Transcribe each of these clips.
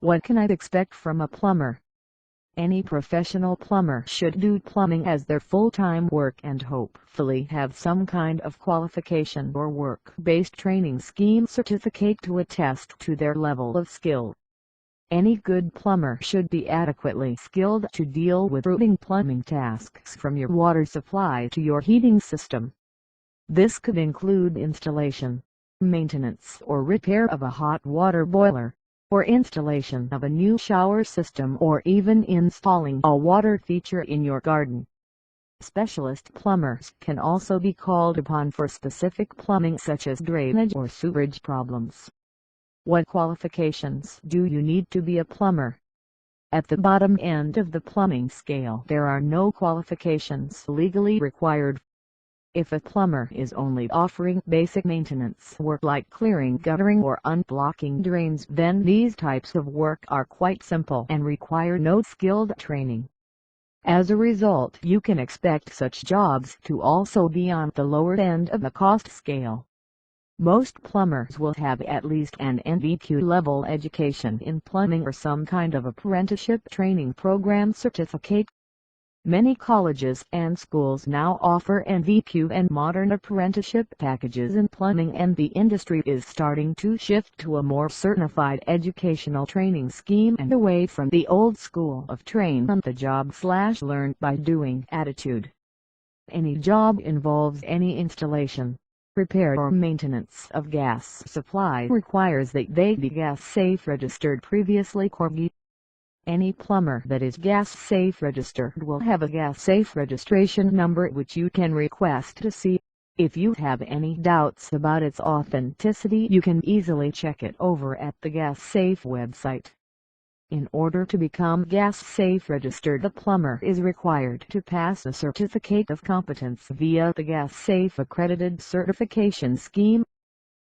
What can I expect from a plumber? Any professional plumber should do plumbing as their full-time work and hopefully have some kind of qualification or work-based training scheme certificate to attest to their level of skill. Any good plumber should be adequately skilled to deal with routine plumbing tasks from your water supply to your heating system. This could include installation, maintenance or repair of a hot water boiler, or installation of a new shower system, or even installing a water feature in your garden. Specialist plumbers can also be called upon for specific plumbing such as drainage or sewerage problems. What qualifications do you need to be a plumber? At the bottom end of the plumbing scale, there are no qualifications legally required. If a plumber is only offering basic maintenance work like clearing guttering or unblocking drains, then these types of work are quite simple and require no skilled training. As a result, you can expect such jobs to also be on the lower end of the cost scale. Most plumbers will have at least an NVQ-level education in plumbing or some kind of apprenticeship training program certificate. Many colleges and schools now offer NVQ and modern apprenticeship packages in plumbing, and the industry is starting to shift to a more certified educational training scheme and away from the old school of train on the job/learn by doing attitude. Any job involves any installation, repair or maintenance of gas supply requires that they be gas safe registered previously. Any plumber that is gas safe registered will have a gas safe registration number which you can request to see. If you have any doubts about its authenticity, you can easily check it over at the Gas Safe website. In order to become gas safe registered, the plumber is required to pass a certificate of competence via the Gas Safe accredited certification scheme.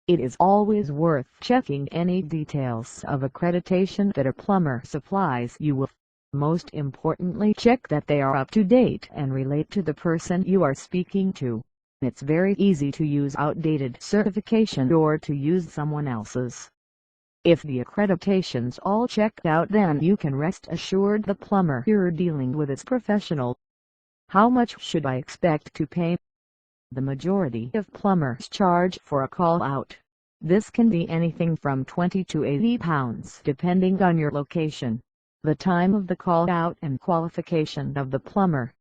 It is always worth checking any details of accreditation that a plumber supplies you with. Most importantly, check that they are up to date and relate to the person you are speaking to. It's very easy to use outdated certification or to use someone else's. If the accreditation's all checked out, then you can rest assured the plumber you're dealing with is professional. How much should I expect to pay? The majority of plumbers charge for a call-out. This can be anything from £20 to £80 depending on your location, the time of the call-out and qualification of the plumber.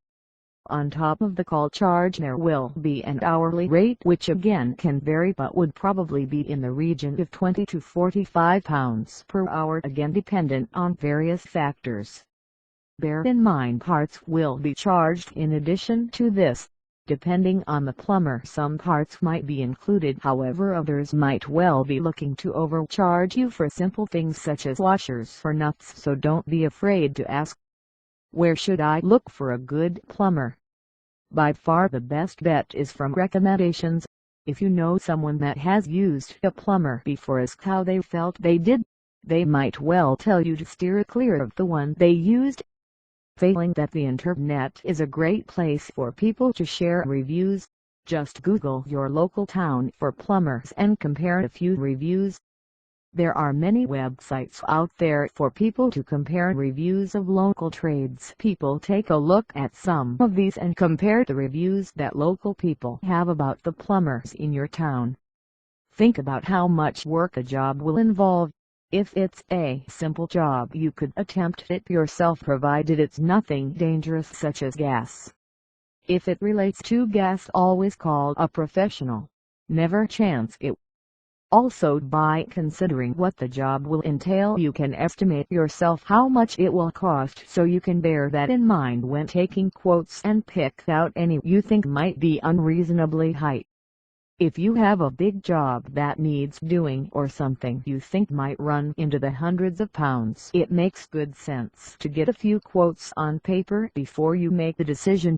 On top of the call charge there will be an hourly rate which again can vary but would probably be in the region of £20 to £45 per hour, again dependent on various factors. Bear in mind parts will be charged in addition to this. Depending on the plumber, some parts might be included, however others might well be looking to overcharge you for simple things such as washers or nuts, so don't be afraid to ask. Where should I look for a good plumber? By far the best bet is from recommendations. If you know someone that has used a plumber before, ask how they felt they did. They might well tell you to steer clear of the one they used. Failing that, the internet is a great place for people to share reviews. Just Google your local town for plumbers and compare a few reviews. There are many websites out there for people to compare reviews of local trades. People take a look at some of these and compare the reviews that local people have about the plumbers in your town. Think about how much work a job will involve. If it's a simple job, you could attempt it yourself provided it's nothing dangerous such as gas. If it relates to gas, always call a professional. Never chance it. Also, by considering what the job will entail, you can estimate yourself how much it will cost, so you can bear that in mind when taking quotes and pick out any you think might be unreasonably high. If you have a big job that needs doing or something you think might run into the hundreds of pounds, it makes good sense to get a few quotes on paper before you make the decision.